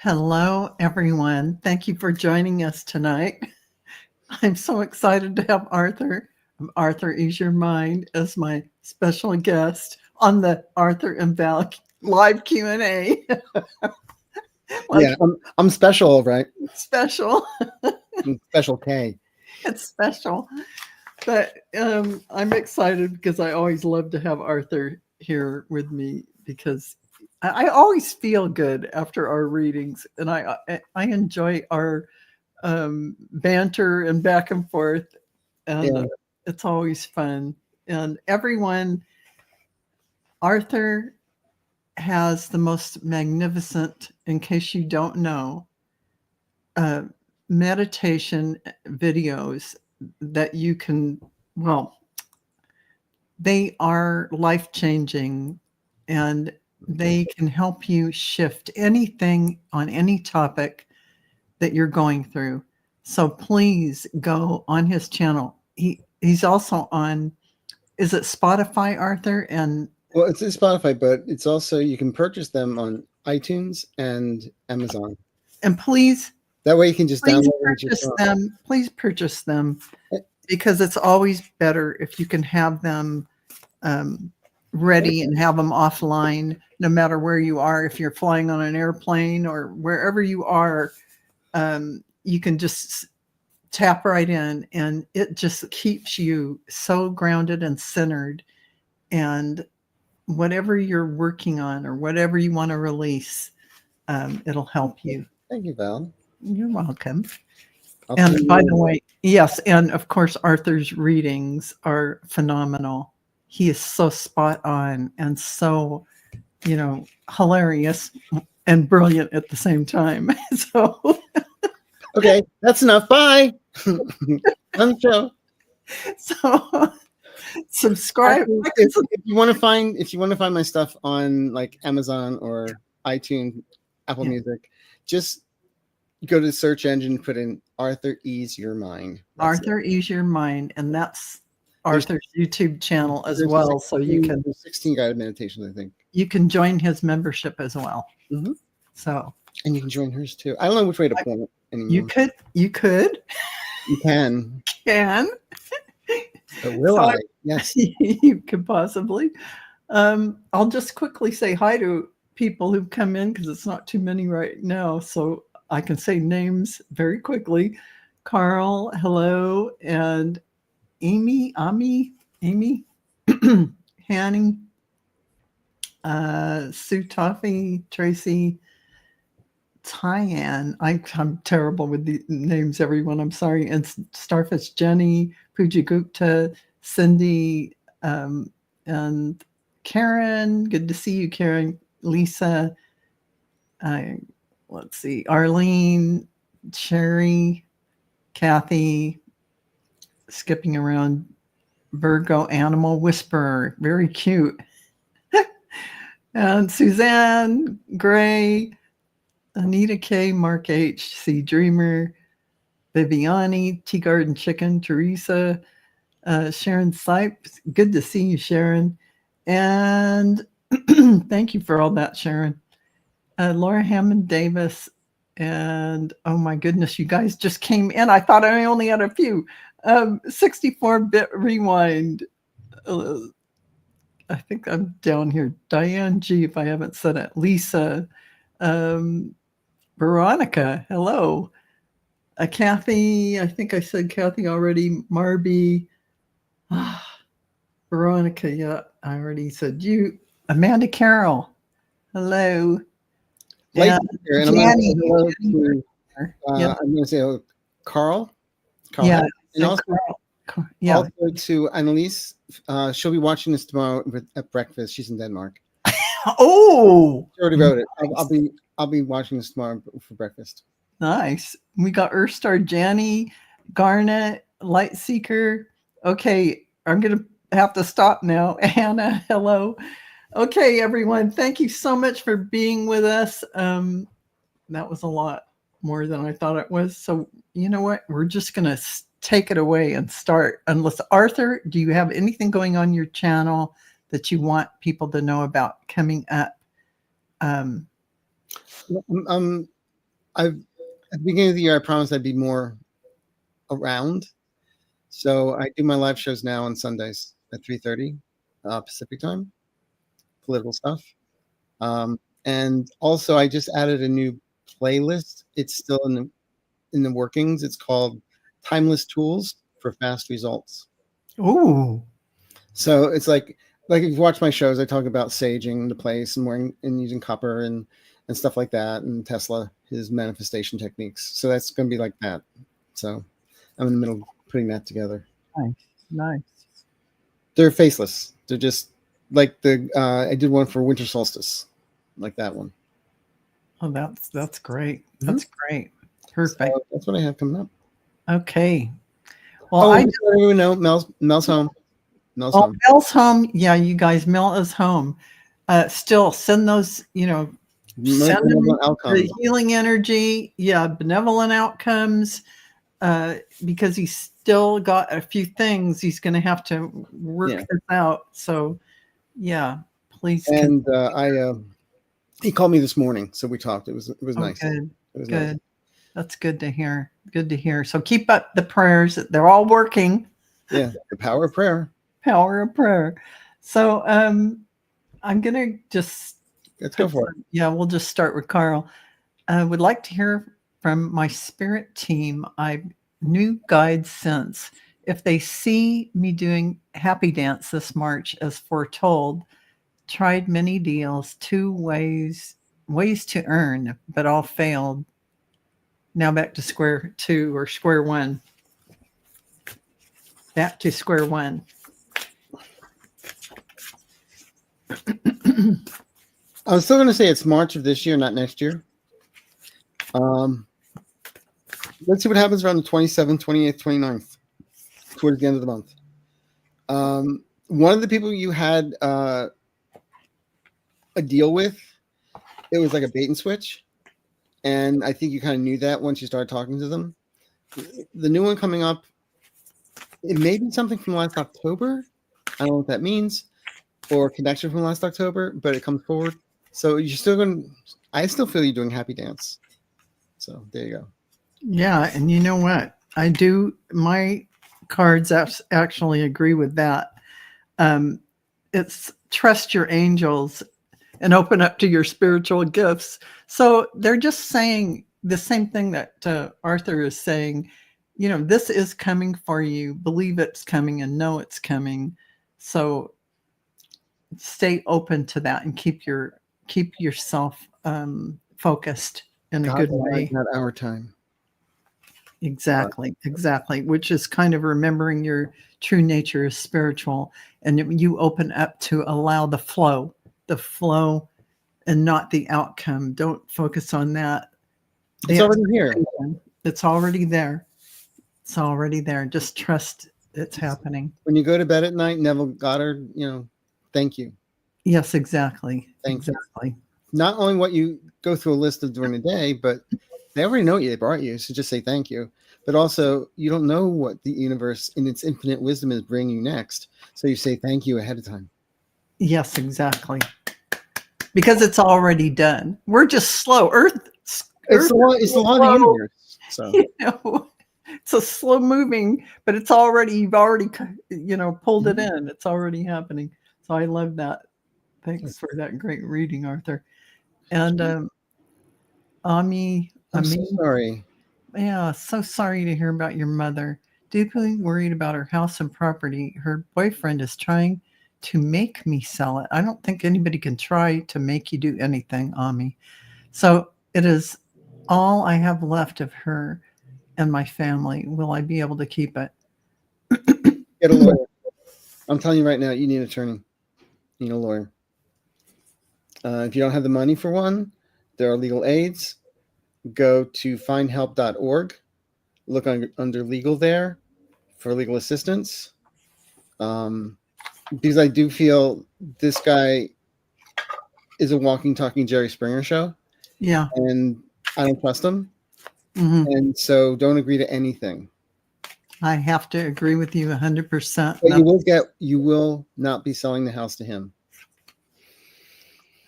Hello, everyone. Thank you for joining us tonight. I'm so excited to have Arthur of Arthur Ease Your Mind as my special guest on the Arthur and Val live Q&A. Yeah, I'm special, right? Special. I'm special K. It's special. But I'm excited because I always love to have Arthur here with me because I always feel good after our readings, and I enjoy our banter and back and forth, and Yeah. it's always fun. And everyone, Arthur has the most magnificent, in case you don't know, uh, meditation videos that you can, well, they are life changing and they can help you shift anything on any topic that you're going through. So please go on his channel. He's also on, is it Spotify, Arthur? And Well, it's Spotify, but it's also you can purchase them on iTunes and Amazon. please That way you can just download them to your purchase phone. them. Please purchase them because it's always better if you can have them ready and have them offline, no matter where you are. If you're flying on an airplane or wherever you are, you can just tap right in and it just keeps you so grounded and centered. And whatever you're working on or whatever you want to release, it'll help you. Thank you, Val. You're welcome. I'll And put by you the way, yes, and of course, Arthur's readings are phenomenal. He is so spot on and so, hilarious and brilliant at the same time. So, okay, that's enough. Bye. On the show. so subscribe. Actually, if you want to find my stuff on like Amazon or iTunes, Apple Music, just go to the search engine, put in Arthur Ease Your Mind. Arthur Ease Your Mind, and that's Arthur's YouTube channel as well. So you can 16 guided meditations, I think. You can join his membership as well. Mm-hmm. So and you can join hers too. I don't know which way to point it anymore. You could. You can. But will I? Yes. You could possibly. I'll just quickly say hi to people who've come in because it's not too many right now. So I can say names very quickly. Carl, hello. And Amy, Hanny, Sue Toffee, Tracy, Tyann. I'm terrible with the names, everyone. I'm sorry. And Starfish Jenny, Pooja Gupta, Cindy, and Karen. Good to see you, Karen. Lisa. Let's see. Arlene, Sherry, Kathy, skipping around. Virgo Animal Whisperer. Very cute. And Suzanne, Gray, Anita K, Mark H, C Dreamer, Viviani, Tea Garden Chicken, Teresa, Sharon Sipes. Good to see you, Sharon. And thank you for all that, Sharon. Laura Hammond Davis. And oh my goodness, you guys just came in. I thought I only had a few. 64-bit rewind. I think I'm down here. Diane G, if I haven't said it. Lisa. Veronica, hello. Kathy, I think I said Kathy already. Marby. Veronica, yeah, I already said you. Amanda Carroll, hello. And Jenny, I'm going to say hello, Carl. Yeah. And also, Carl. Yeah. Also to Annalise. She'll be watching this tomorrow at breakfast. She's in Denmark. Oh, She already wrote it. I'll be watching this tomorrow for breakfast. Nice. We got Earthstar Janny, Garnet, Lightseeker. Okay, I'm going to have to stop now. Hannah, hello. Okay, everyone, thank you so much for being with us. That was a lot more than I thought it was. So you know what? We're just going to take it away and start. Unless, Arthur, do you have anything going on your channel that you want people to know about coming up? At the beginning of the year, I promised I'd be more around. So I do my live shows now on Sundays at 3:30 Pacific time, political stuff. And also, I just added a new playlist. It's still in the workings. It's called Timeless Tools for Fast Results. Ooh. So it's like if you watch my shows, I talk about saging the place and wearing and using copper and stuff like that, and Tesla, his manifestation techniques. So that's going to be like that. So I'm in the middle of putting that together. Nice. They're faceless. They're just like I did one for winter solstice, like that one. Oh, that's great. That's great. Perfect. So that's what I have coming up. Okay. Well, I just let everyone know Mel's home. Mel's home. Mel's home. Yeah, you guys, Mel is home. Still send those, send the healing energy. Yeah, benevolent outcomes. Because he's still got a few things he's going to have to work this out. So, yeah, please. And he called me this morning, so we talked. It was nice. Good. It was good. Nice. That's good to hear. Good to hear. So keep up the prayers. They're all working. Yeah, the power of prayer. Power of prayer. So I'm gonna just let's go for it. Yeah, we'll just start with Carl. I would like to hear from my spirit team. I new guide sense. If they see me doing happy dance this March as foretold, tried many deals, 2 ways to earn, but all failed. Now back to square 2 or square 1. Back to square 1. I was still going to say it's March of this year, not next year. Let's see what happens around the 27th, 28th, 29th, towards the end of the month. One of the people you had a deal with, it was like a bait and switch. And I think you kind of knew that once you started talking to them. The new one coming up, it may be something from last October. I don't know what that means. Or connection from last October, but it comes forward. So you're still going to, I still feel you're doing happy dance. So there you go. Yeah. And you know what? I do, my cards actually agree with that. It's trust your angels and open up to your spiritual gifts. So they're just saying the same thing that Arthur is saying. This is coming for you. Believe it's coming and know it's coming. So stay open to that and keep yourself focused in a good way. Not our time. Exactly. Which is kind of remembering your true nature is spiritual, and you open up to allow the flow and not the outcome. Don't focus on that. It's already here. It's already there. It's already there. Just trust it's happening. When you go to bed at night, Neville Goddard, thank you. Yes, exactly. Thank you. Not only what you go through a list of during the day, but they already know what they brought you, so just say thank you. But also, you don't know what the universe in its infinite wisdom is bringing you next, so you say thank you ahead of time. Yes, exactly. Because it's already done. We're just slow. It's the law of the universe. So. It's a slow moving, but you've already pulled it in. It's already happening. So I love that. Thanks for that great reading, Arthur. And Ami, I'm so sorry. Yeah, so sorry to hear about your mother. Deeply worried about her house and property. Her boyfriend is trying to make me sell it. I don't think anybody can try to make you do anything, Ami. So it is all I have left of her and my family. Will I be able to keep it? Get a lawyer. I'm telling you right now, you need an attorney. You need a lawyer. If you don't have the money for one, there are legal aids. Go to findhelp.org. Look under legal there for legal assistance. Because I do feel this guy is a walking, talking Jerry Springer show. Yeah. And I don't trust him. Mm-hmm. And so don't agree to anything. I have to agree with you 100%. But you will not be selling the house to him.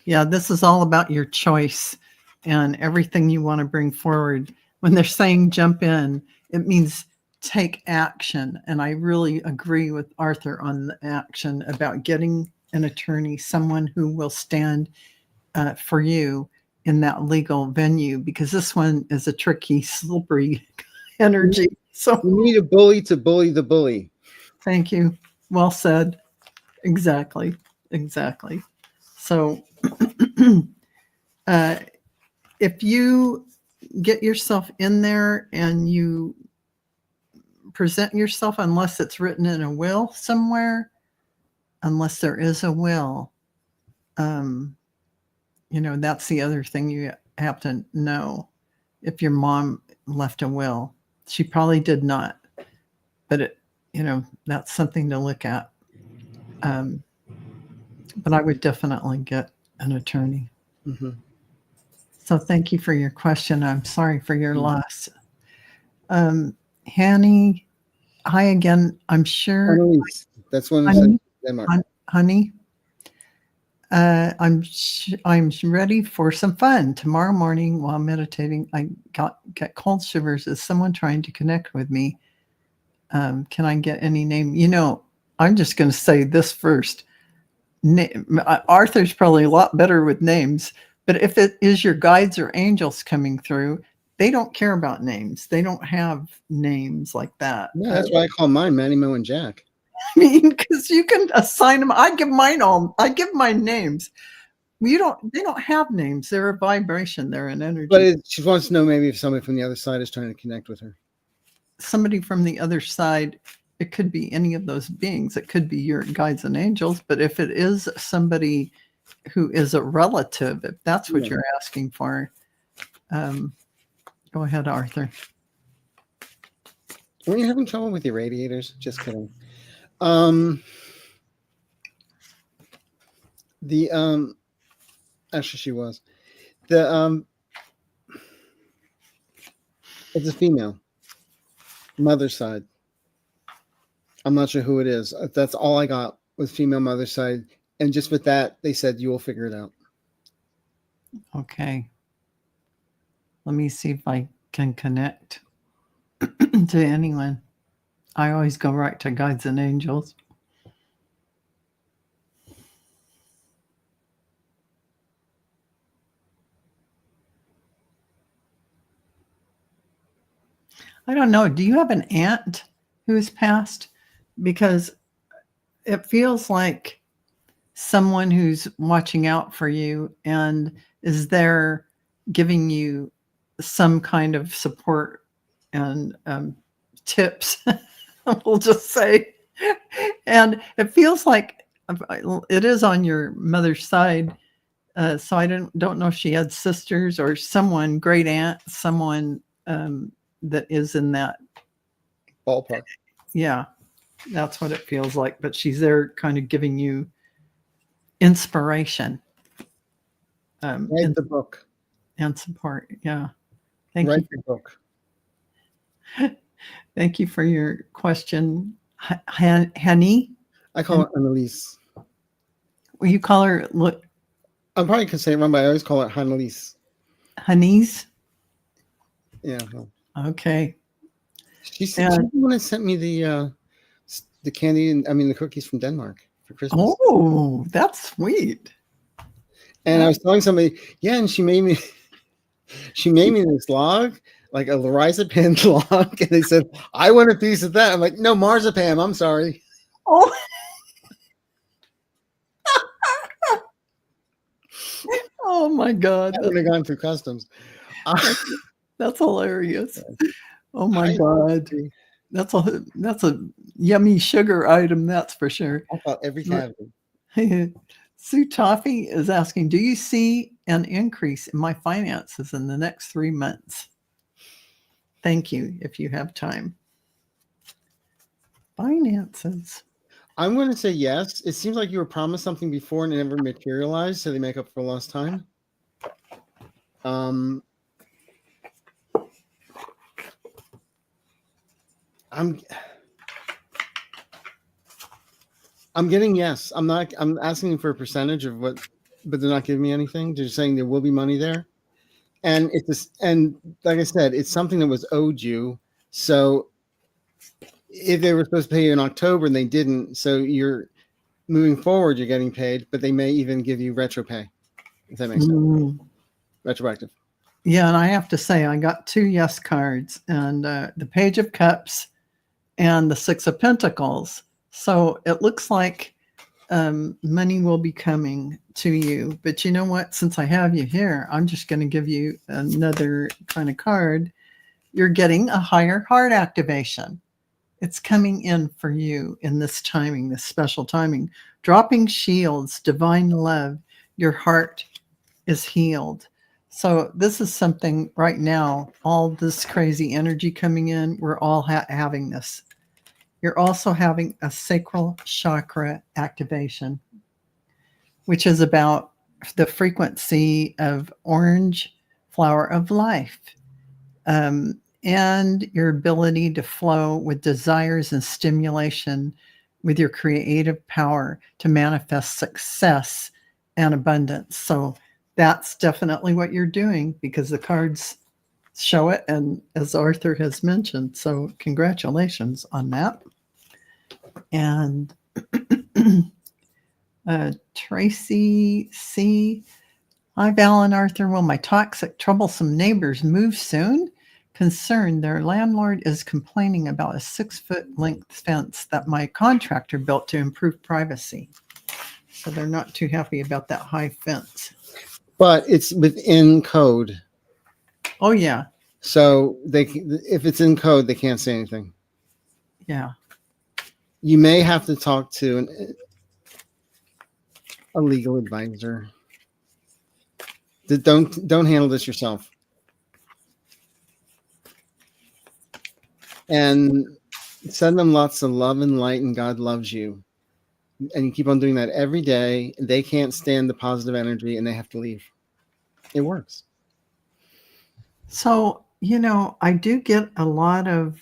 Yeah, this is all about your choice. and everything you want to bring forward. When they're saying jump in, it means take action. And I really agree with Arthur on the action about getting an attorney, someone who will stand for you in that legal venue, because this one is a tricky, slippery energy. So You need a bully to bully the bully. thank you. Well said. Exactly. Exactly. So if you get yourself in there and you present yourself, unless it's written in a will somewhere, unless there is a will, that's the other thing you have to know. If your mom left a will, she probably did not, but that's something to look at. But I would definitely get an attorney. Mm-hmm. So thank you for your question. I'm sorry for your loss. Hanny, hi again. I'm sure. Annalise, that's one of Honey, Denmark. honey, I'm ready for some fun. Tomorrow morning while meditating, I get cold shivers. Is someone trying to connect with me? Can I get any name? I'm just going to say this first. Arthur's probably a lot better with names, but if it is your guides or angels coming through, they don't care about names. They don't have names like that. Yeah, that's why I call mine Manny, Mo, and Jack. I mean, because you can assign them. I give mine names. They don't have names. They're a vibration. They're an energy. But she wants to know maybe if somebody from the other side is trying to connect with her. Somebody from the other side, it could be any of those beings. It could be your guides and angels. But if it is somebody who is a relative, if that's what you're asking for, go ahead, Arthur. Were you having trouble with your radiators? Just kidding. Actually she was. It's a female. Mother's side. I'm not sure who it is. That's all I got was female mother's side. And just with that, they said you will figure it out. Okay. Let me see if I can connect to anyone. I always go right to guides and angels. I don't know. Do you have an aunt who has passed? Because it feels like someone who's watching out for you and is there giving you some kind of support and tips, we'll just say. And it feels like it is on your mother's side. So I don't know if she had sisters or someone, great aunt, someone that is in that ballpark. Yeah, that's what it feels like. But she's there kind of giving you inspiration. Write the book. And support. Yeah. Write the book. Thank you for your question. Henny? I call her Annalise. Will you call her? Look, I'm probably gonna say it wrong, but I always call her Annalise. Honey's? Yeah. Well. Okay. She's the one that sent me the candy and the cookies from Denmark for Christmas. Oh, that's sweet. And I was telling somebody, and she made me this log, like a lorazepam log, and they said, I want a piece of that. I'm like, no, marzipan, I'm sorry. Oh. Oh my God. That would have gone through customs. That's hilarious. Oh my God. That's a yummy sugar item, that's for sure. I thought every cavity. Sue Toffee is asking, do you see an increase in my finances in the next 3 months? Thank you, if you have time. Finances. I'm going to say yes. It seems like you were promised something before and it never materialized, so they make up for lost time. I'm getting yes. I'm asking for a percentage of what, but they're not giving me anything. They're saying there will be money there. And it's this, and like I said, it's something that was owed you. So if they were supposed to pay you in October and they didn't, so you're moving forward, you're getting paid, but they may even give you retro pay, if that makes sense. Mm. Retroactive. Yeah, and I have to say, I got 2 yes cards, and the Page of Cups and the Six of Pentacles. So it looks like money will be coming to you. But you know what? Since I have you here, I'm just going to give you another kind of card. You're getting a higher heart activation. It's coming in for you in this timing, this special timing. Dropping shields, divine love. Your heart is healed. So this is something right now, all this crazy energy coming in, we're all having this. You're also having a sacral chakra activation, which is about the frequency of orange flower of life, and your ability to flow with desires and stimulation with your creative power to manifest success and abundance. So that's definitely what you're doing because the cards show it. And as Arthur has mentioned, so congratulations on that. And Tracy C. Hi, Val and Arthur. Will my toxic, troublesome neighbors move soon? Concerned, their landlord is complaining about a 6-foot length fence that my contractor built to improve privacy. So they're not too happy about that high fence. But it's within code. Oh, yeah. So if it's in code, they can't say anything. Yeah. You may have to talk to a legal advisor. Don't handle this yourself. And send them lots of love and light, and God loves you. And you keep on doing that every day. They can't stand the positive energy, and they have to leave. It works. So, I do get a lot of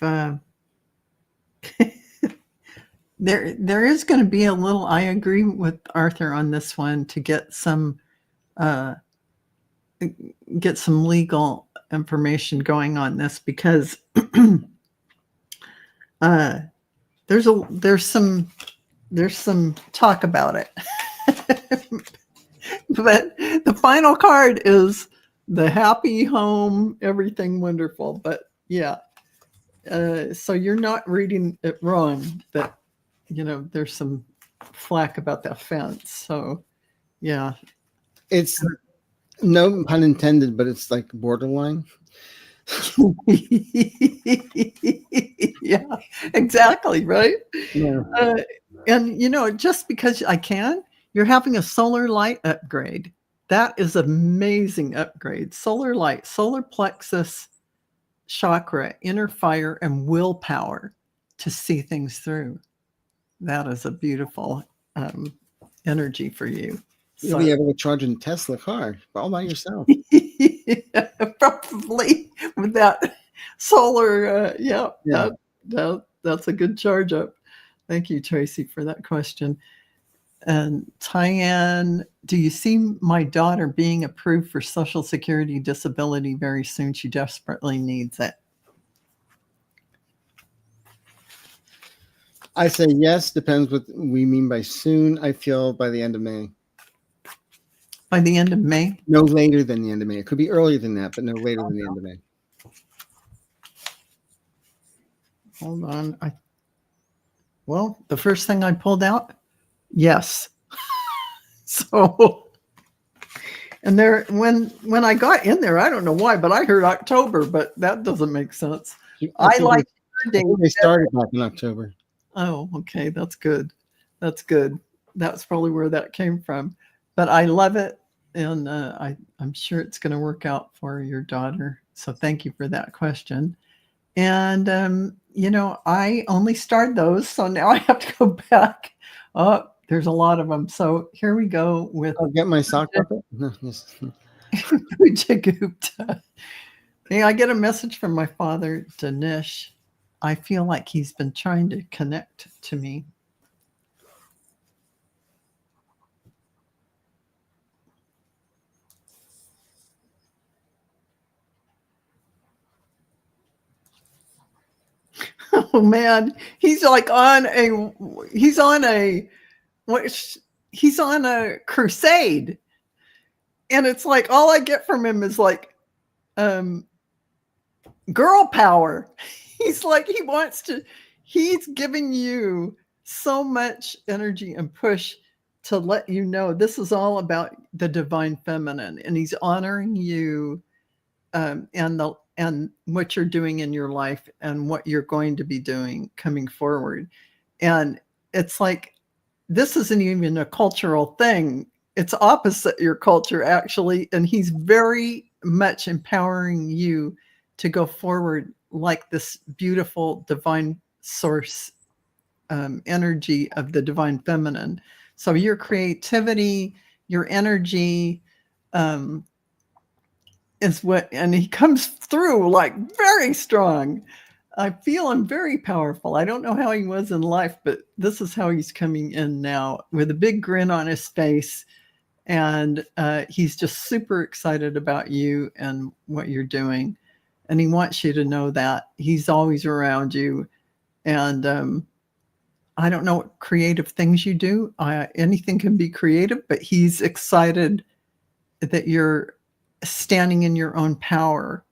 there is going to be a little, I agree with Arthur on this one, to get some legal information going on this, because there's some talk about it. But the final card is the happy home, everything wonderful. But yeah, so you're not reading it wrong, that there's some flack about that fence. So yeah, It's no pun intended, but it's like borderline. yeah, exactly, right. Yeah. And just because I can, you're having a solar light upgrade. That is amazing upgrade. Solar light, solar plexus chakra, inner fire, and willpower to see things through. That is a beautiful energy for you. You'll be able to charge a Tesla car all by yourself. Yeah, probably with that solar. Yeah. That's a good charge up. Thank you, Tracy, for that question. And Tyann, do you see my daughter being approved for Social Security disability very soon? She desperately needs it. I say yes, depends what we mean by soon. I feel by the end of May. By the end of May? No later than the end of May. It could be earlier than that, but no later than the end of May. Hold on. Well, the first thing I pulled out, yes. So, and there, when I got in there, I don't know why, but I heard October, but that doesn't make sense. I like they started back in October. Oh, okay. That's good. That's good. That's probably where that came from. But I love it. And I'm sure it's going to work out for your daughter. So thank you for that question. And, I only starred those. So now I have to go back. Oh, there's a lot of them. So here we go with. I'll get my sock puppet. Pooja Gupta. Hey, I get a message from my father, Danish. I feel like he's been trying to connect to me. Oh man, he's like he's on a what he's on a crusade. And it's like all I get from him is like um girl power. He's like he's giving you so much energy and push to let you know this is all about the divine feminine, and he's honoring you and what you're doing in your life and what you're going to be doing coming forward. And it's like this isn't even a cultural thing. It's opposite your culture, actually. And he's very much empowering you to go forward like this beautiful divine source energy of the divine feminine. So your creativity, your energy, is what, and he comes through like very strong. I feel him very powerful. I don't know how he was in life, but this is how he's coming in now with a big grin on his face. And he's just super excited about you and what you're doing. And he wants you to know that he's always around you. And I don't know what creative things you do. Anything can be creative, but he's excited that you're standing in your own power.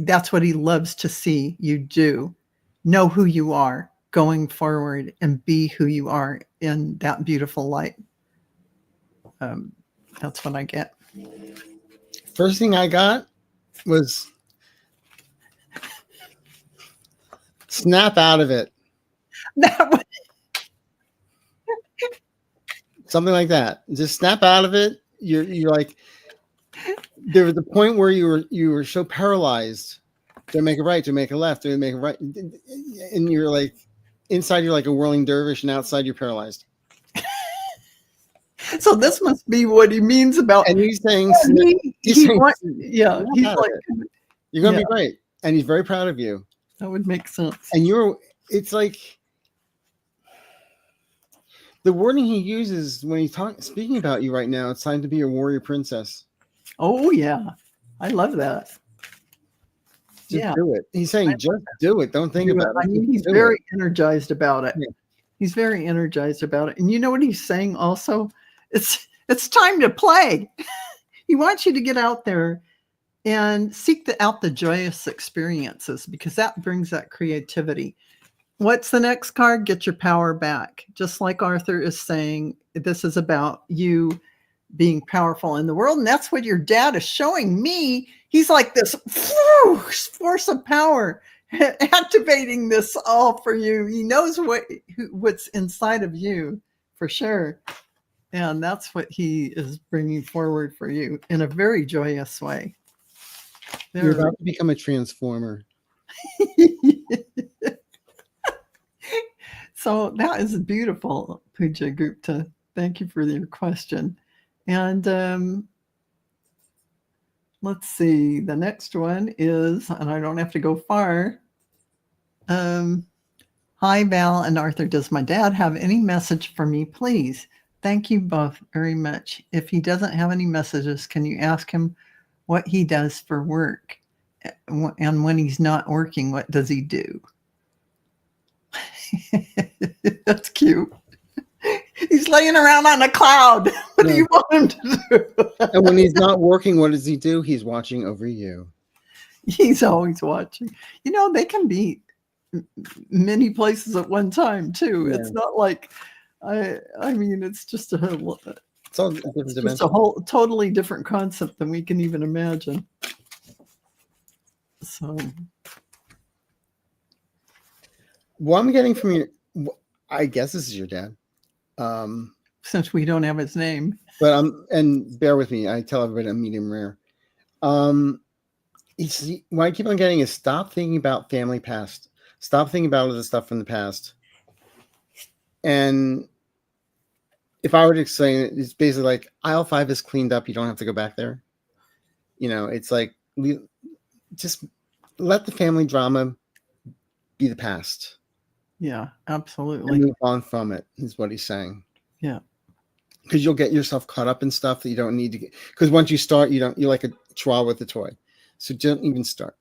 That's what he loves to see you do. Know who you are going forward and be who you are in that beautiful light. That's what I get. First thing I got was snap out of it. Something like that. Just snap out of it. You're like, there was a point where you were so paralyzed. Do I make a right? Do I make a left? Do I make a right? And you're like, inside you're like a whirling dervish, and outside you're paralyzed. So this must be what he means about. And he's saying, he's like, you're going to be great. And he's very proud of you. That would make sense. And it's like the wording he uses when he's speaking about you right now. It's time to be a warrior princess. Oh yeah, I love that. Just do it. He's saying, just do it. Don't think about it. I mean, he's very energized about it. Yeah. He's very energized about it. And you know what he's saying also? It's time to play. He wants you to get out there and seek out the joyous experiences, because that brings that creativity. What's the next card? Get your power back. Just like Arthur is saying, this is about you being powerful in the world. And that's what your dad is showing me. He's like this force of power, activating this all for you. He knows what's inside of you for sure. And that's what he is bringing forward for you in a very joyous way. You're about to become a transformer. So that is beautiful, Pooja Gupta. Thank you for your question. And let's see, the next one is, and I don't have to go far. Hi, Val and Arthur. Does my dad have any message for me, please? Thank you both very much. If he doesn't have any messages, can you ask him what he does for work? And when he's not working, what does he do? That's cute. He's laying around on a cloud. What do you want him to do? And when he's not working, what does he do? He's watching over you. He's always watching. You know, they can be many places at one time too. Yeah. It's not like I mean, it's just a whole totally different concept than we can even imagine. So, what I'm getting from you, I guess this is your dad. Since we don't have his name, but and bear with me, I tell everybody I'm medium rare. What I keep on getting is stop thinking about family past. Stop thinking about all the stuff from the past. And if I were to explain it, it's basically like aisle 5 is cleaned up. You don't have to go back there. You know, it's like just let the family drama be the past. Yeah, absolutely. And move on from it is what he's saying. Yeah. Because you'll get yourself caught up in stuff that you don't need to get. Because once you start, you're like a chihuahua with a toy. So don't even start.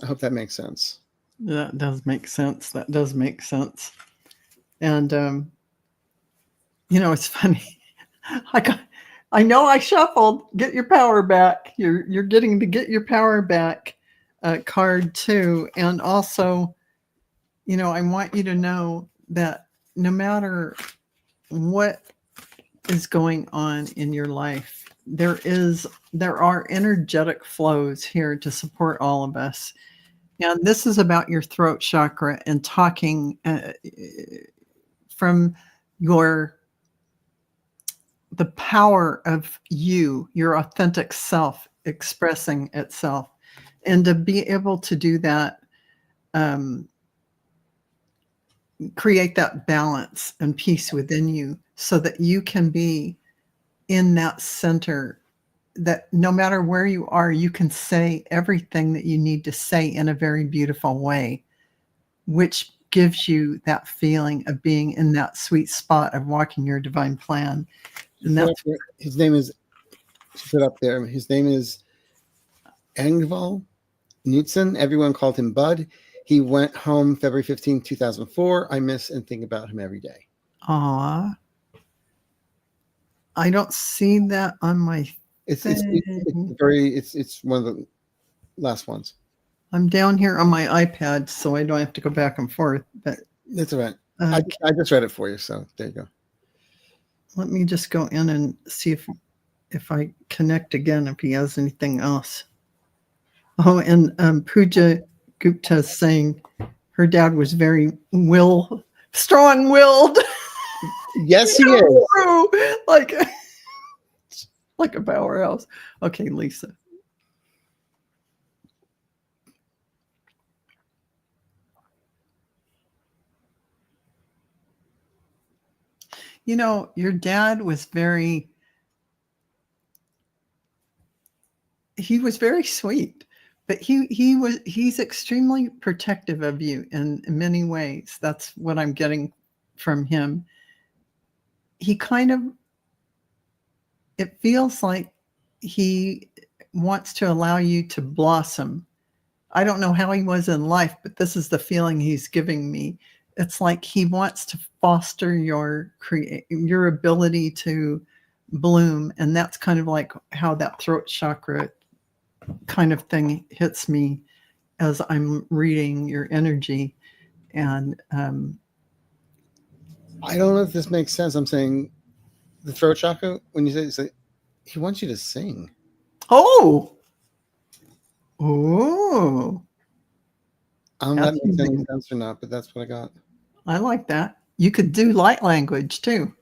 I hope that makes sense. That does make sense. That does make sense. And it's funny. I got, I know I shuffled. Get your power back. You're getting to get your power back card too, and also, I want you to know that no matter what is going on in your life, there are energetic flows here to support all of us. And this is about your throat chakra and talking from your the power of your authentic self expressing itself. And to be able to do that, um, create that balance and peace within you so that you can be in that center, that no matter where you are, you can say everything that you need to say in a very beautiful way, which gives you that feeling of being in that sweet spot of walking your divine plan. And that's His name is, she put up there, his name is Engval Knudsen. Everyone called him Bud. He went home February 15, 2004. I miss and think about him every day. Aw. I don't see that on my It's thing. it's one of the last ones. I'm down here on my iPad, so I don't have to go back and forth. But That's all right. I just read it for you, so there you go. Let me just go in and see if I connect again, if he has anything else. Oh, and Pooja Gupta is saying her dad was very strong-willed. Yes, he is. Like a powerhouse. Okay, Lisa. Your dad was very sweet, but he's extremely protective of you in many ways. That's what I'm getting from him. He it feels like he wants to allow you to blossom. I don't know how he was in life, but this is the feeling he's giving me. It's like he wants to foster your ability to bloom, and that's kind of like how that throat chakra kind of thing hits me as I'm reading your energy. And I don't know if this makes sense. I'm saying the throat chakra, when you say it's like, he wants you to sing. Oh, I don't know if that makes any sense or not, but that's what I got. I like that. You could do light language too.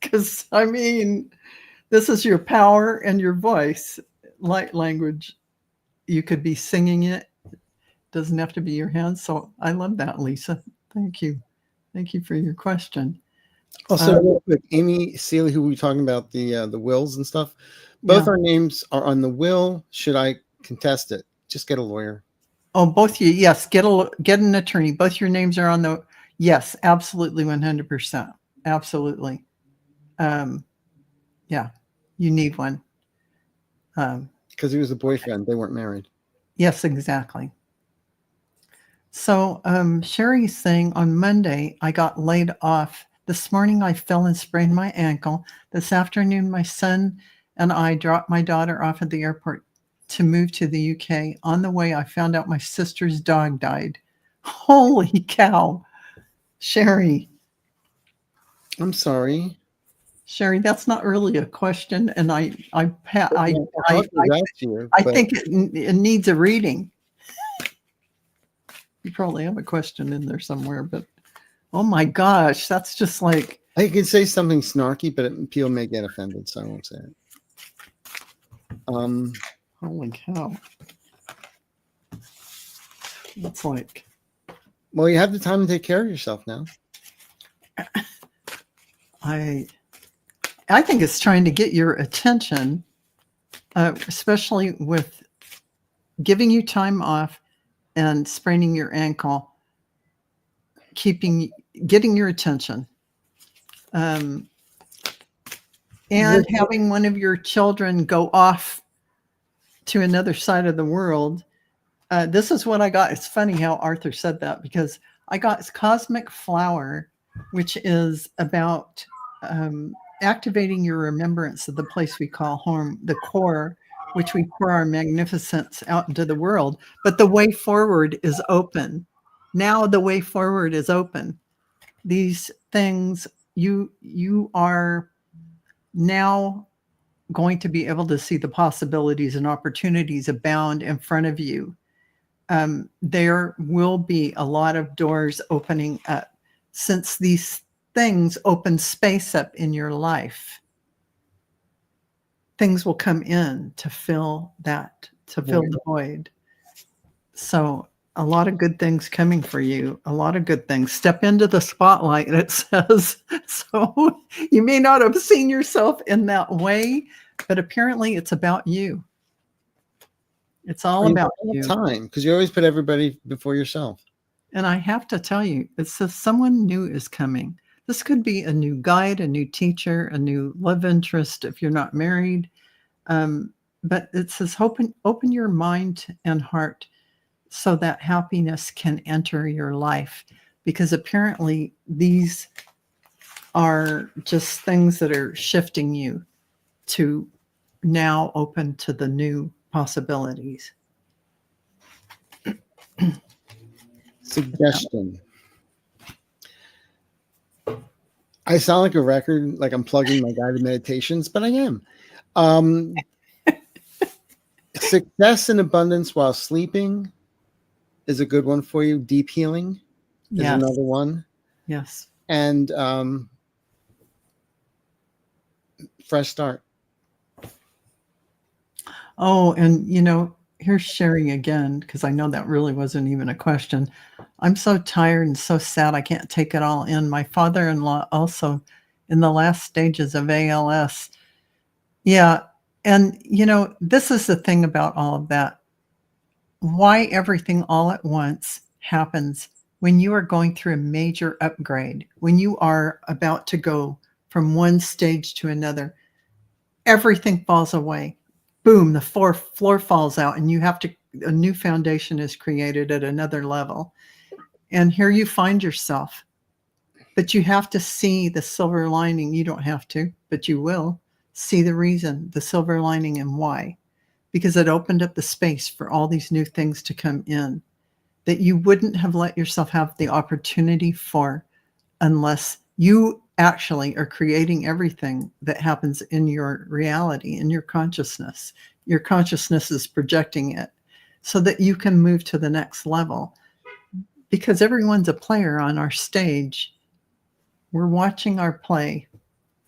Because, this is your power and your voice. Light language, you could be singing it. Doesn't have to be your hands. So I love that, Lisa. Thank you. Thank you for your question. Also, real quick, Amy Seeley, who we were talking about the wills and stuff, both our names are on the will. Should I contest it? Just get a lawyer. Oh, both you. Yes, get an attorney. Both your names are on the. Yes, absolutely, 100%. Absolutely. Yeah, you need one. Because he was a boyfriend. They weren't married. Yes, exactly. So Sherry's saying on Monday, I got laid off. This morning, I fell and sprained my ankle. This afternoon, my son and I dropped my daughter off at the airport to move to the UK. On the way, I found out my sister's dog died. Holy cow. Sherry. I'm sorry. Sherry, that's not really a question. And I think it needs a reading. You probably have a question in there somewhere, but oh my gosh, that's just like. I could say something snarky, but people may get offended, so I won't say it. Holy cow. That's like. Well, you have the time to take care of yourself now. I think it's trying to get your attention, especially with giving you time off and spraining your ankle, getting your attention, and having one of your children go off to another side of the world This is what I got. It's funny how Arthur said that because I got Cosmic Flower, which is about activating your remembrance of the place we call home, the core, which we pour our magnificence out into the world. But the way forward is open. Now the way forward is open. These things you are now going to be able to see the possibilities and opportunities abound in front of you. There will be a lot of doors opening up since these things open space up in your life. Things will come in to fill that, to fill the void. So a lot of good things coming for you, a lot of good things. Step into the spotlight, it says. So you may not have seen yourself in that way, but apparently it's about you. It's all about you. Time, because you always put everybody before yourself. And I have to tell you, it says someone new is coming. This could be a new guide, a new teacher, a new love interest if you're not married. But it says open your mind and heart so that happiness can enter your life, because apparently these are just things that are shifting you to now open to the new possibilities. Suggestion. I sound like a record, like I'm plugging my guided meditations, but I am. Success and abundance while sleeping is a good one for you. Deep healing is another one. Yes. And fresh start. Oh, and here's sharing again, because I know that really wasn't even a question. I'm so tired and so sad I can't take it all in. My father-in-law also in the last stages of ALS. Yeah. And, this is the thing about all of that. Why everything all at once happens when you are going through a major upgrade, when you are about to go from one stage to another, everything falls away. Boom, the floor falls out and a new foundation is created at another level. And here you find yourself. But you have to see the silver lining. You don't have to, but you will see the reason, the silver lining and why. Because it opened up the space for all these new things to come in that you wouldn't have let yourself have the opportunity for unless you actually are creating everything that happens in your reality, in your consciousness. Your consciousness is projecting it so that you can move to the next level. Because everyone's a player on our stage. We're watching our play.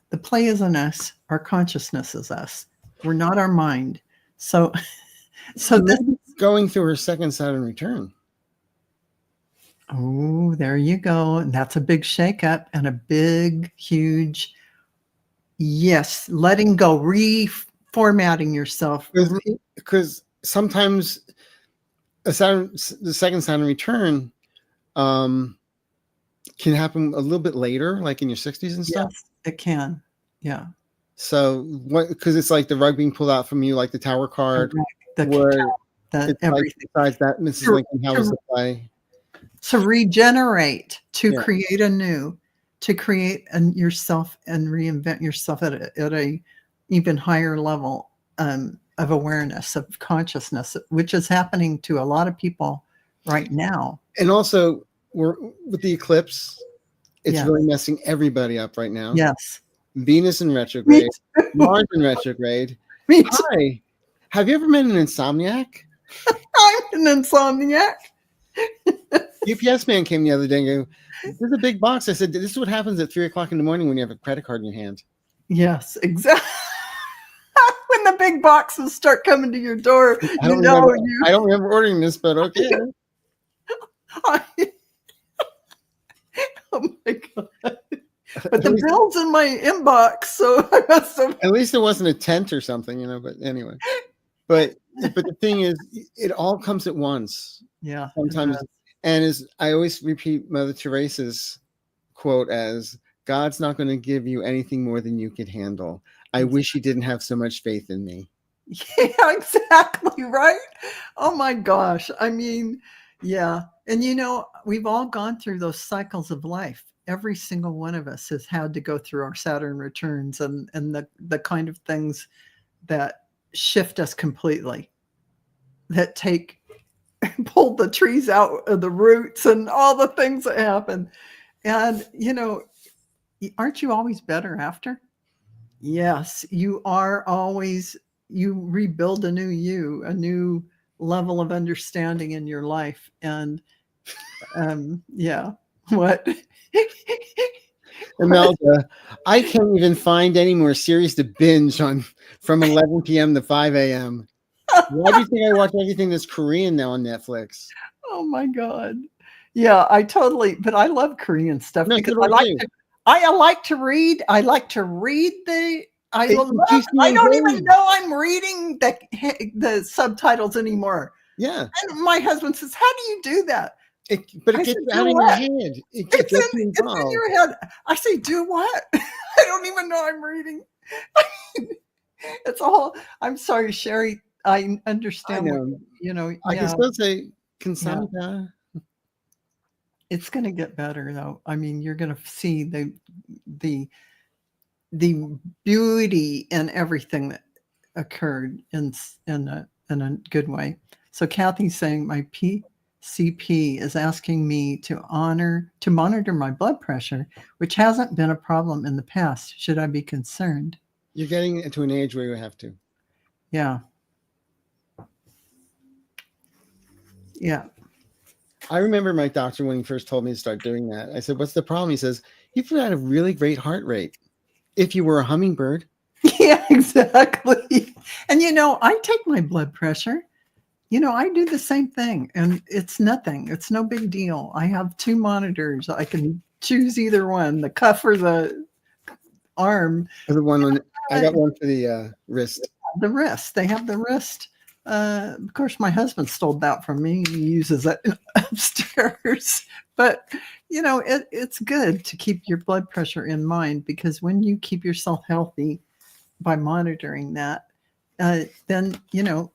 The play isn't us. Our consciousness is us. We're not our mind. So this going through her second Saturn return. Oh, there you go. And that's a big shakeup and a big, huge, yes, letting go, reformatting yourself. Because sometimes the second Saturn return can happen a little bit later, like in your 60s and stuff. Yes, it can. Yeah. So because it's like the rug being pulled out from you, like the Tower card, where it's everything. like besides that, Mrs. Lincoln, how was the play? To regenerate, to create anew, to create yourself and reinvent yourself at a even higher level of awareness, of consciousness, which is happening to a lot of people right now. And also, we're with the eclipse, it's really messing everybody up right now. Yes. Venus in retrograde, Mars in retrograde. Hi, have you ever met an insomniac? I'm an insomniac. UPS man came the other day and go, "There's a big box." I said, "This is what happens at 3 o'clock in the morning when you have a credit card in your hand." Yes, exactly. When the big boxes start coming to your door, I don't remember ordering this, but okay. Oh my God. But the bill's in my inbox, so I must have. At least it wasn't a tent or something, But anyway, but the thing is, it all comes at once. Yeah. Sometimes, and as I always repeat Mother Teresa's quote as, "God's not going to give you anything more than you can handle. I wish He didn't have so much faith in me." Yeah, exactly, right? Oh my gosh. I mean, yeah. And we've all gone through those cycles of life. Every single one of us has had to go through our Saturn returns and the kind of things that shift us completely, that take pull the trees out of the roots and all the things that happen. And aren't you always better after? Yes, you are always, you rebuild a new you, a new level of understanding in your life. And yeah, what? What? Imelda, I can't even find any more series to binge on from 11 p.m. to 5 a.m. Why do you think I watch everything that's Korean now on Netflix? Oh my God. Yeah, but I love Korean stuff No, because so do I. I like to read. I like to read It keeps me I don't even engaged. know I'm reading the subtitles anymore. Yeah, And my husband says, "How do you do that?" but it I gets said, you "Do out in your what?" head. It gets you It's in involved. your head. I say, "Do what?" I don't even know I'm reading. It's all. I'm sorry, Sherry. I I understand what know. I can yeah, still say yeah. Consamta. It's going to get better though. I mean, you're going to see the the beauty in everything that occurred in a good way. So Kathy's saying my PCP is asking me to monitor my blood pressure, which hasn't been a problem in the past. Should I be concerned? You're getting into an age where you have to. Yeah. Yeah. I remember my doctor when he first told me to start doing that. I said, "What's the problem?" He says, "You've got a really great heart rate. If you were a hummingbird." Yeah, exactly. And I take my blood pressure. I do the same thing and it's nothing. It's no big deal. I have two monitors. I can choose either one, the cuff or the arm. The one on, I Uh, got one for the wrist. the wrist. They have the wrist. Of course, my husband stole that from me. He uses it upstairs. But, it's good to keep your blood pressure in mind because when you keep yourself healthy by monitoring that, then,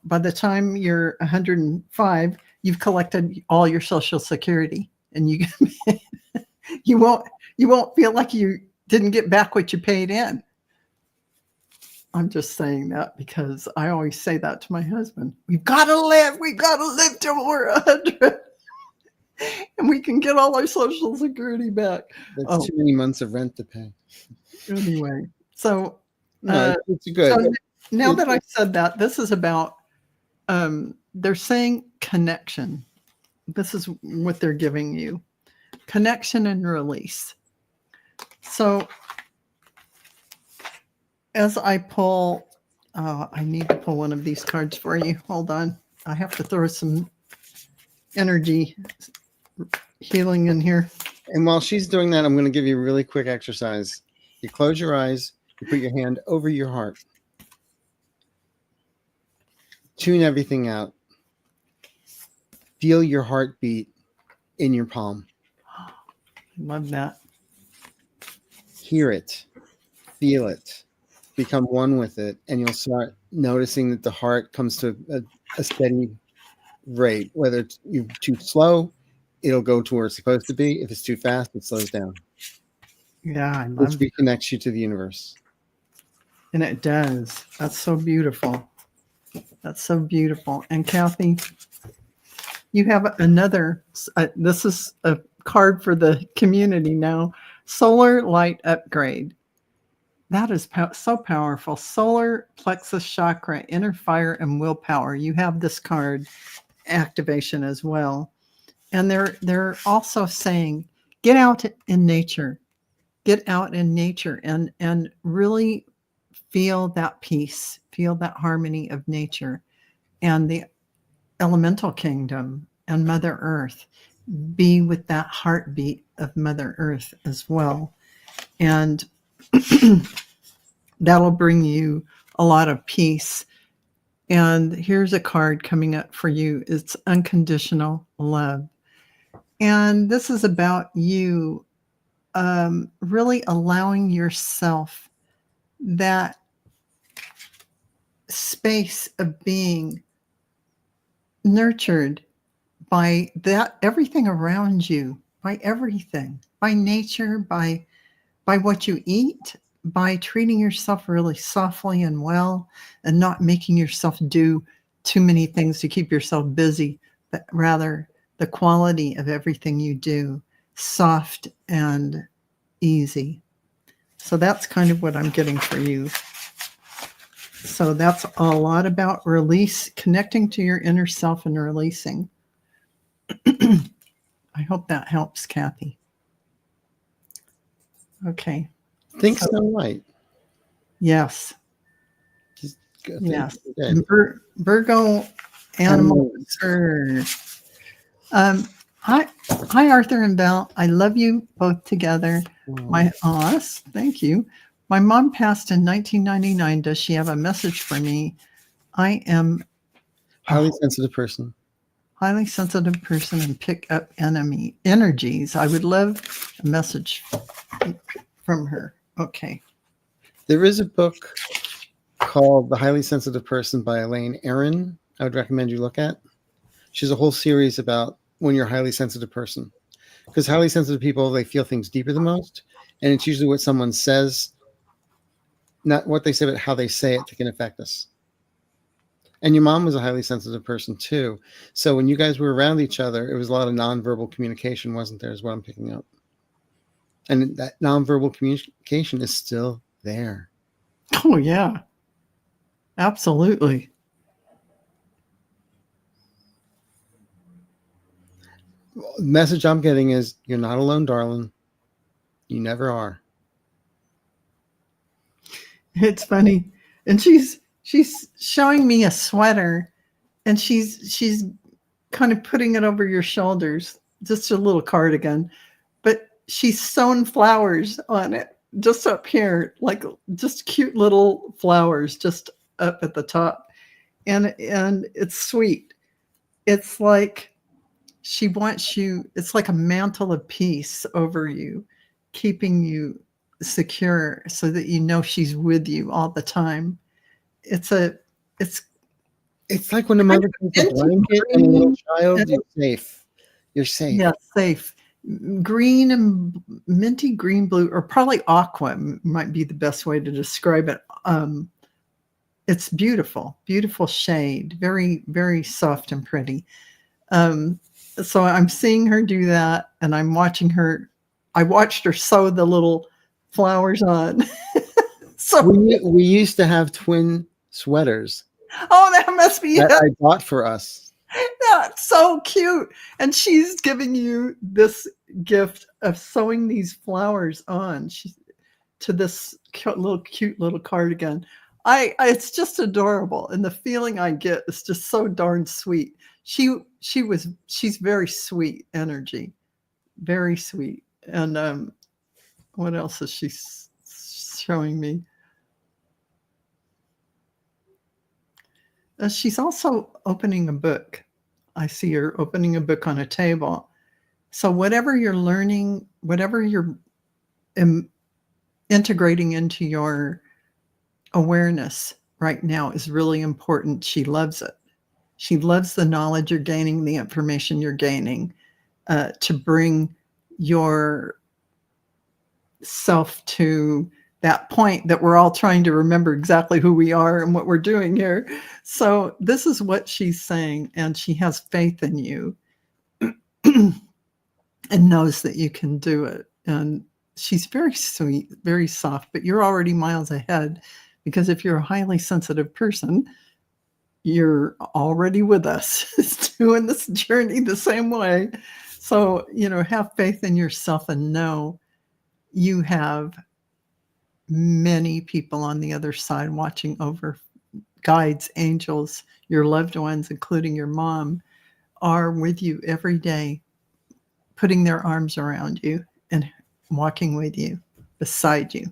by the time you're 105, you've collected all your Social Security and you won't you won't feel like you didn't get back what you paid in. I'm just saying that because I always say that to my husband. We've got to live till we're 100 and we can get all our Social Security back. That's Oh, too many months of rent to pay. anyway. So, No, uh, it's so good. now It, that I said that, this is about, they're saying connection. This is what they're giving you, connection and release. So as I pull, I need to pull one of these cards for you. Hold on. I have to throw some energy healing in here. and while she's doing that, I'm going to give you a really quick exercise. You close your eyes, you put your hand over your heart, tune everything out, feel your heartbeat in your palm, Love that. hear it, feel it, become one with it, and you'll start noticing that the heart comes to a steady rate. Whether it's you too slow, it'll go to where it's supposed to be. If it's too fast, it slows down, Yeah, I which love that. reconnects you to the universe. And it does. That's so beautiful. That's so beautiful. And Kathy, you have another, this is a card for the community now, solar light upgrade. That is so powerful. Solar plexus chakra, inner fire and willpower. You have this card activation as well. And they're also saying get out in nature. Get out in nature and really feel that peace, feel that harmony of nature and the elemental kingdom and Mother Earth. Be with that heartbeat of Mother Earth as well. And that'll bring you a lot of peace. And here's a card coming up for you. It's unconditional love. And this is about you really allowing yourself that space of being nurtured by that everything around you, by everything, by nature, by what you eat, by treating yourself really softly and well, and not making yourself do too many things to keep yourself busy, but rather the quality of everything you do, soft and easy. So that's kind of what I'm getting for you. So that's a lot about release, connecting to your inner self and releasing. I hope that helps, Kathy. Okay. Think so, right? Yes. Just Yes. good. Virgo animal. Hi, Arthur and Belle. I love you both together. My thank you. My mom passed in 1999. Does she have a message for me? I am Highly sensitive person. Highly sensitive person and pick up enemy energies. I would love a message from her. Okay. There is a book called The Highly Sensitive Person by Elaine Aron. I would recommend you look at. She has a whole series about when you're a highly sensitive person. Because highly sensitive people, they feel things deeper the most. And it's usually what someone says, not what they say, but how they say it that can affect us. And your mom was a highly sensitive person too. So when you guys were around each other, it was a lot of nonverbal communication, wasn't there, is what I'm picking up. And that nonverbal communication is still there. Oh, yeah. Absolutely. The message I'm getting is you're not alone, darling. You never are. It's funny. And she's showing me a sweater, and she's kind of putting it over your shoulders, just a little cardigan, but she's sewn flowers on it just up here, like just cute little flowers just up at the top. And it's sweet. It's like she wants you, it's like a mantle of peace over you, keeping you secure so that you know she's with you all the time. It's like when a mother puts a blanket on a little child, you're safe. You're safe. Yeah, safe. Green and minty green blue, or probably aqua might be the best way to describe it. It's beautiful, beautiful shade, very, very soft and pretty. So I'm seeing her do that, and I'm watching her. I watched her sew the little flowers on. So we used to have twin sweaters. Oh, that must be that it. I bought for us. That's so cute. And she's giving you this gift of sewing these flowers on to this cute little cardigan. It's just adorable, and the feeling I get is just so darn sweet. She's very sweet energy, very sweet. And what else is she showing me? She's also opening a book. I see her opening a book on a table. So whatever you're learning, whatever you're integrating into your awareness right now is really important. She loves it. She loves the knowledge you're gaining, the information you're gaining, to bring your self to that point that we're all trying to remember exactly who we are and what we're doing here. So this is what she's saying, and she has faith in you and knows that you can do it. And she's very sweet, very soft, but you're already miles ahead, because if you're a highly sensitive person, you're already with us doing this journey the same way. So, have faith in yourself and know you have many people on the other side watching over. Guides, angels, your loved ones, including your mom, are with you every day, putting their arms around you and walking with you, beside you.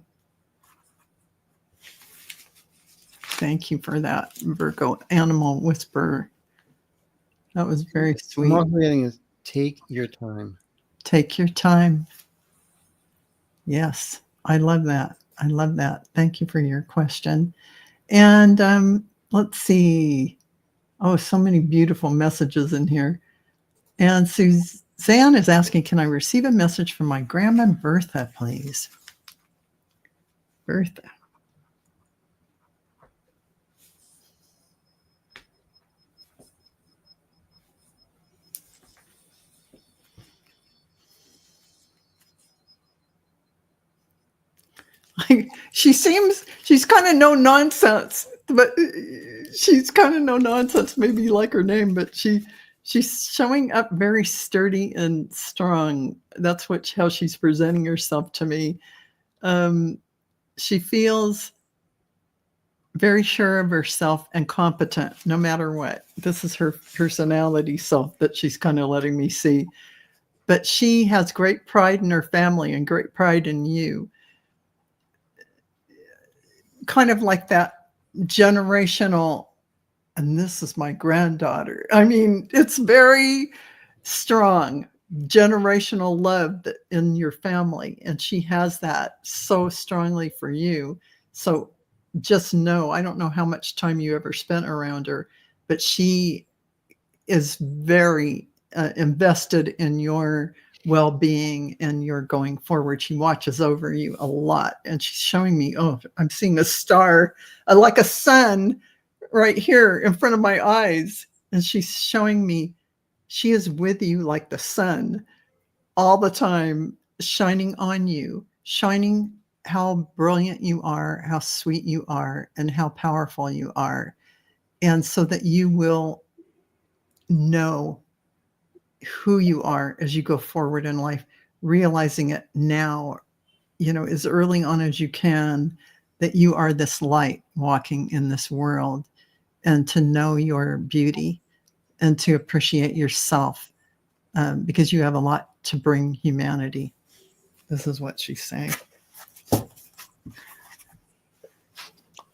Thank you for that, Virgo Animal Whisperer. That was very sweet. What I'm getting is take your time. Take your time. Yes, I love that. I love that. Thank you for your question. And let's see. Oh, so many beautiful messages in here. And Suzanne is asking, can I receive a message from my grandma Bertha, please? Bertha. She's kind of no nonsense, but she's kind of no nonsense. Maybe you like her name, but she's showing up very sturdy and strong. That's how she's presenting herself to me. She feels very sure of herself and competent no matter what. This is her personality self that she's kind of letting me see. But she has great pride in her family and great pride in you. Kind of like that generational, and this is my granddaughter. I mean, it's very strong generational love in your family, and she has that so strongly for you. So just know, I don't know how much time you ever spent around her, but she is very invested in your well-being and your going forward. She watches over you a lot, and she's showing me, oh, I'm seeing a star, like a sun right here in front of my eyes. And she's showing me she is with you like the sun all the time, shining on you, shining how brilliant you are, how sweet you are, and how powerful you are. And so that you will know who you are as you go forward in life, realizing it now, as early on as you can, that you are this light walking in this world, and to know your beauty and to appreciate yourself, because you have a lot to bring humanity. This is what she's saying.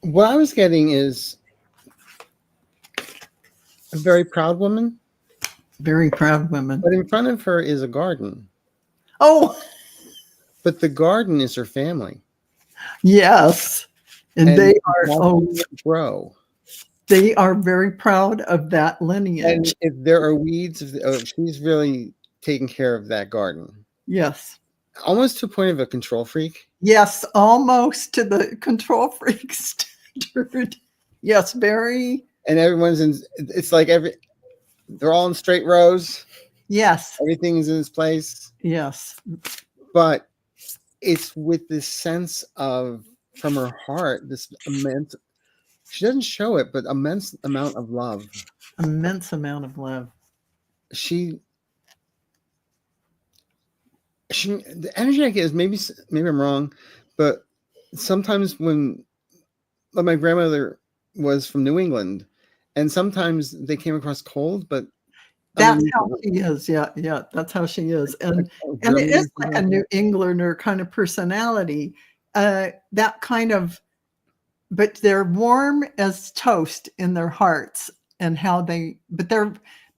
What I was getting is a very proud woman. Very proud woman. But in front of her is a garden. Oh! But the garden is her family. Yes. And they are, grow. They are very proud of that lineage. And if there are weeds, she's really taking care of that garden. Yes. Almost to a point of a control freak. Yes, almost to the control freak standard. Yes, very. And everyone's it's like they're all in straight rows. Yes. Everything's in its place. Yes. But it's with this sense of, from her heart, this immense, she doesn't show it, but immense amount of love. Immense amount of love. The energy I get is maybe I'm wrong, but sometimes when my grandmother was from New England, and sometimes they came across cold, but that's how she is. Yeah, that's how she is. And it is like a New Englander kind of personality. That kind of, but they're warm as toast in their hearts, and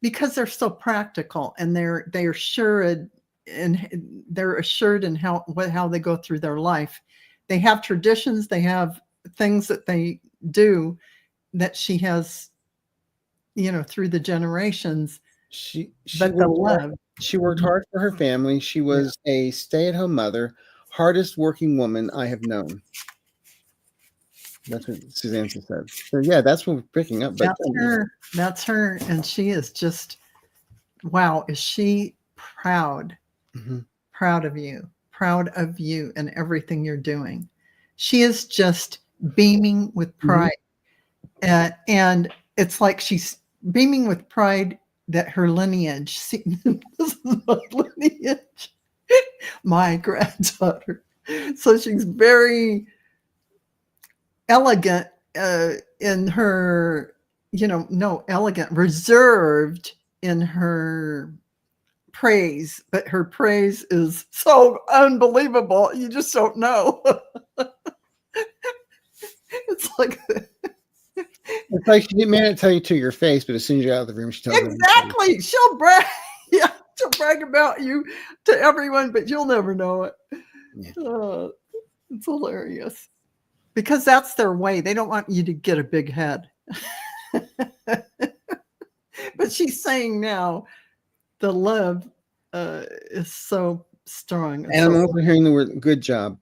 because they're so practical, and they're assured, and they're assured in how they go through their life. They have traditions, they have things that they do that she has, through the generations. She worked hard for her family. She was a stay-at-home mother, hardest working woman I have known. That's what Suzanne said. So yeah, that's what we're picking up. But that's her. And she is just, wow, is she proud, proud of you and everything you're doing. She is just beaming with pride. And it's like she's beaming with pride that her lineage, see, this is my lineage, my granddaughter. So she's very elegant in her, elegant, reserved in her praise, but her praise is so unbelievable. You just don't know. It's like she may not tell you to your face, but as soon as you're out of the room, she tells you. Exactly. She'll brag. Yeah, she'll brag about you to everyone, but you'll never know it. Yeah. It's hilarious. Because that's their way. They don't want you to get a big head. But she's saying now the love is so strong. And I'm also hearing the word good job.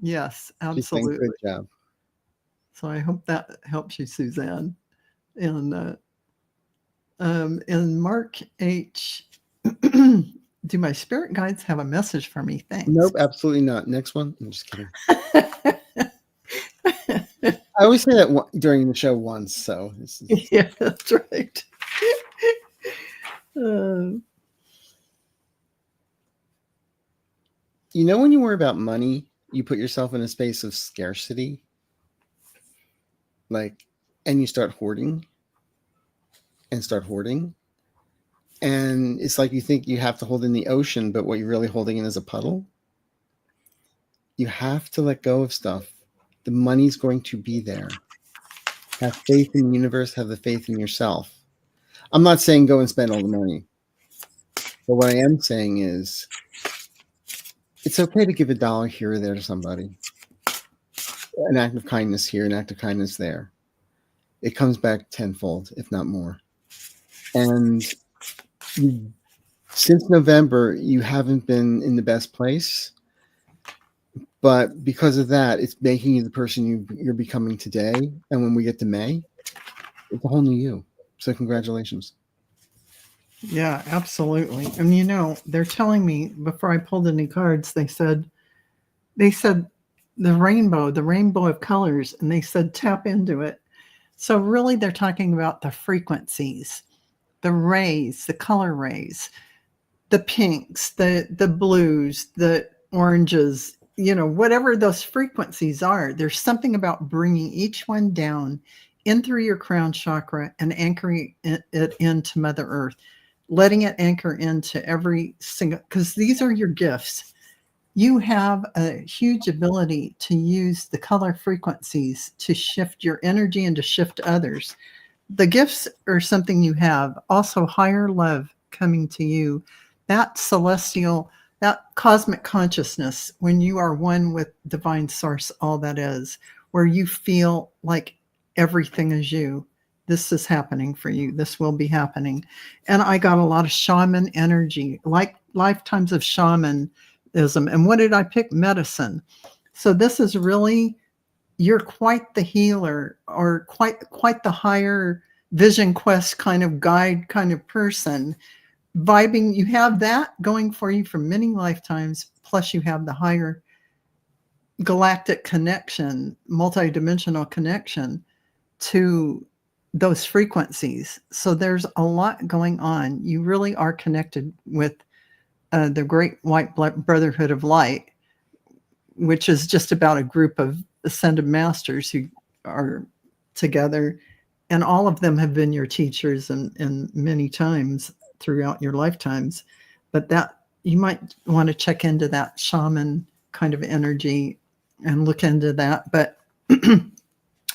Yes, She's saying absolutely. good job. So I hope that helps you, Suzanne. And Mark H. Do my spirit guides have a message for me? Thanks. Nope, absolutely not. Next one. I'm just kidding. I always say that during the show once, so Yeah, that's right. You know, when you worry about money, you put yourself in a space of scarcity, like, and you start hoarding and start hoarding. And it's like you think you have to hold in the ocean, but what you're really holding in is a puddle. You have to let go of stuff. The money's going to be there. Have faith in the universe, have the faith in yourself. I'm not saying go and spend all the money. But what I am saying is it's okay to give $1 here or there to somebody. An act of kindness here, an act of kindness there. It comes back tenfold, if not more. And since November, you haven't been in the best place. But because of that, it's making you the person you're becoming today. And when we get to May, it's a whole new you. So congratulations. Yeah, absolutely. And you know, they're telling me before I pulled any cards, they said the rainbow of colors, and they said tap into it. So really they're talking about the frequencies, the rays, the color rays, the pinks, the blues, the oranges, you know, whatever those frequencies are. There's something about bringing each one down in through your crown chakra and anchoring it into Mother Earth, letting it anchor into every single, because these are your gifts. You have a huge ability to use the color frequencies to shift your energy and to shift others. The gifts are something you have. Also, higher love coming to you, that celestial, that cosmic consciousness, when you are one with divine source, all that is, where you feel like everything is you. This is happening for you. This will be happening. And I got a lot of shaman energy, like lifetimes of shamanism. And what did I pick? Medicine. So this is really, you're quite the healer, or quite the higher vision quest kind of guide kind of person. Vibing, you have that going for you for many lifetimes, plus you have the higher galactic connection, multidimensional connection to those frequencies. So there's a lot going on. You really are connected with the Great White Brotherhood of Light, which is just about a group of ascended masters who are together, and all of them have been your teachers and many times throughout your lifetimes. But that, you might want to check into that shaman kind of energy and look into that. But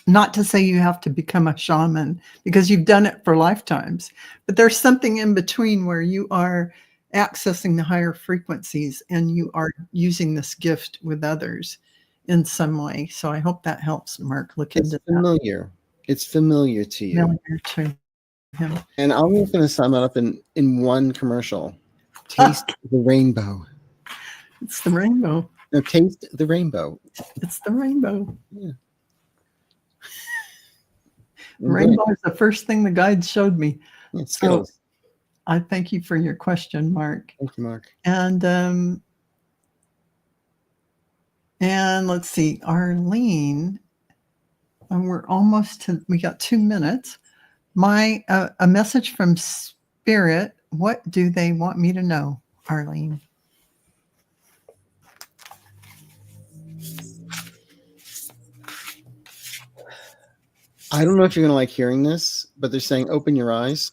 not to say you have to become a shaman, because you've done it for lifetimes, but there's something in between where you are accessing the higher frequencies and you are using this gift with others in some way. So I hope that helps, Mark. Look into that. Familiar. It's familiar to you. Familiar to him. And I'm just going to sum it up in one commercial. Taste the rainbow. It's the rainbow. No, taste the rainbow. It's the rainbow. Yeah. Rainbow is the first thing the guides showed me. Yeah, Skittles. So I thank you for your question, Mark. Thank you, Mark. And let's see, Arlene, and we're almost to, we got 2 minutes. A message from Spirit. What do they want me to know, Arlene? I don't know if you're going to like hearing this, but they're saying open your eyes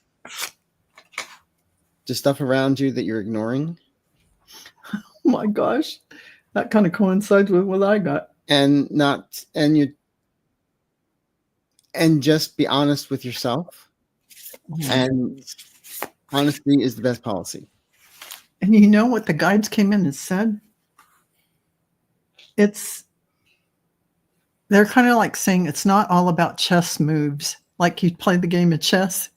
to stuff around you that you're ignoring. Oh my gosh, that kind of coincides with what I got. And just be honest with yourself. And honesty is the best policy. And you know what the guides came in and said? They're kind of like saying it's not all about chess moves like you play the game of chess.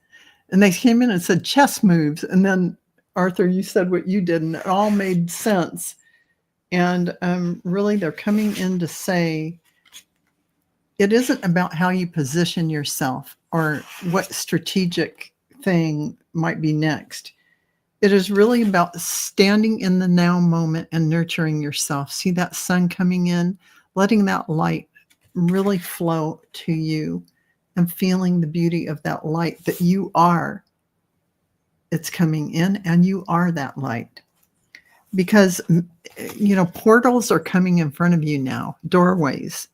And they came in and said chess moves. And then, Arthur, you said what you did, and it all made sense. And really, they're coming in to say it isn't about how you position yourself or what strategic thing might be next. It is really about standing in the now moment and nurturing yourself. See that sun coming in, letting that light really flow to you and feeling the beauty of that light that you are. It's coming in and you are that light. Because, portals are coming in front of you now, doorways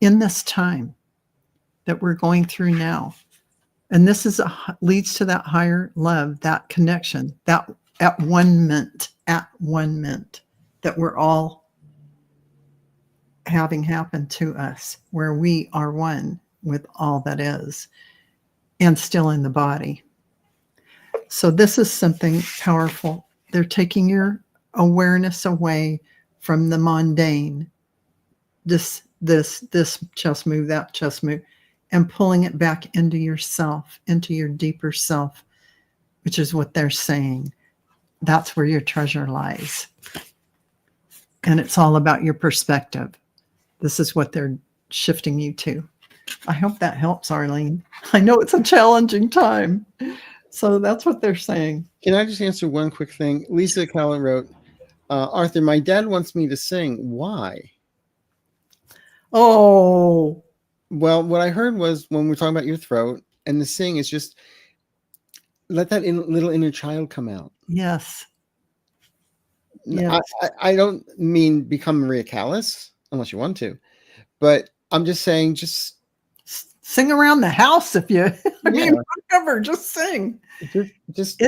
in this time that we're going through now. And this leads to that higher love, that connection, that at one mint that we're all having happen to us, where we are one with all that is and still in the body. So this is something powerful. They're taking your awareness away from the mundane, this chess move, that chess move, and pulling it back into yourself, into your deeper self, which is what they're saying. That's where your treasure lies. And it's all about your perspective. This is what they're shifting you to. I hope that helps, Arlene. I know it's a challenging time. So that's what they're saying. Can I just answer one quick thing? Lisa Callan wrote, Arthur, my dad wants me to sing. Why? Oh. Well, what I heard was when we're talking about your throat, and the sing is just let that little inner child come out. Yes. Yes. I don't mean become Maria Callas, unless you want to, but I'm just saying, just sing around the house if you, whatever, just sing. Just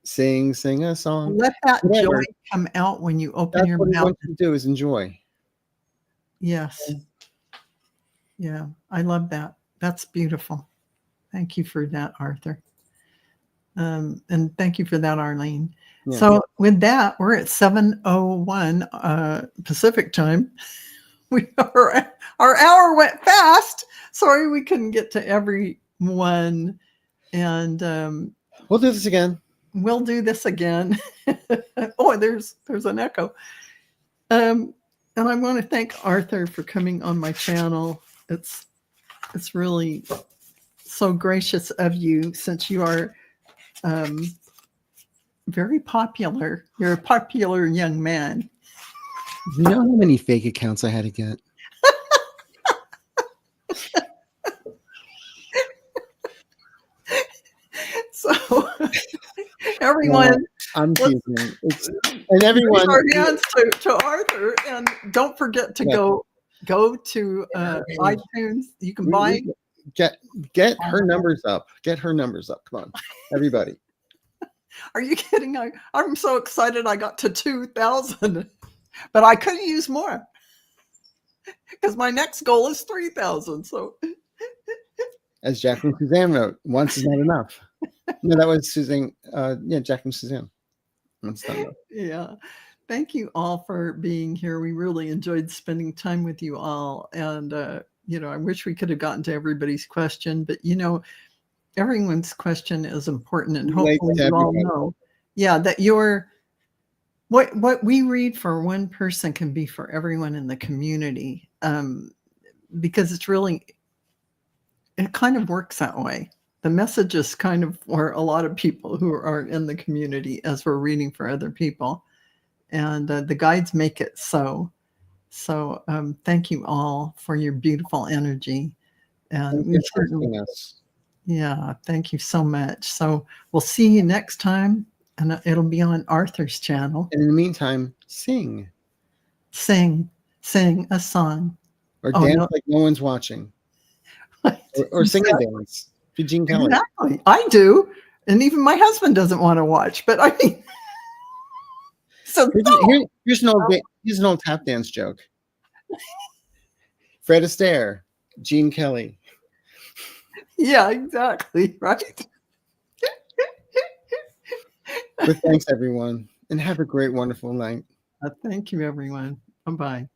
sing a song. Let that joy come out when you open your mouth. That's what you want to do, is enjoy. Yes. Yeah, I love that. That's beautiful. Thank you for that, Arthur. And thank you for that, Arlene. Yeah. So with that, we're at 7:01 Pacific time. Our hour went fast. Sorry we couldn't get to everyone. And we'll do this again. We'll do this again. Oh, there's an echo. And I want to thank Arthur for coming on my channel. It's really so gracious of you, since you are very popular. You're a popular young man. You know how many fake accounts I had to get? So everyone, no, I'm teasing. And everyone, our hands to Arthur, and don't forget to go to iTunes. You can buy. Get her numbers up. Get her numbers up. Come on, everybody. Are you kidding? I'm so excited I got to 2,000, but I could use more because my next goal is 3,000. So, as Jacqueline Suzanne wrote, once is not enough. No, that was Suzanne. Jacqueline Suzanne. Once not enough. Yeah. Thank you all for being here. We really enjoyed spending time with you all. And, I wish we could have gotten to everybody's question, but, everyone's question is important, and hopefully you all know, that what we read for one person can be for everyone in the community, because it kind of works that way. The message is kind of for a lot of people who aren't in the community as we're reading for other people, and the guides make it so. So thank you all for your beautiful energy, and we certainly. Yeah, thank you so much. So we'll see you next time, and it'll be on Arthur's channel. And in the meantime, sing a song. Or dance like no one's watching. Or sing a dance. To Gene Kelly. Exactly. I do. And even my husband doesn't want to watch, but I mean. So here's an old tap dance joke. Fred Astaire, Gene Kelly. Yeah, exactly. Right. But thanks, everyone, and have a great, wonderful night. Thank you, everyone. Bye-bye.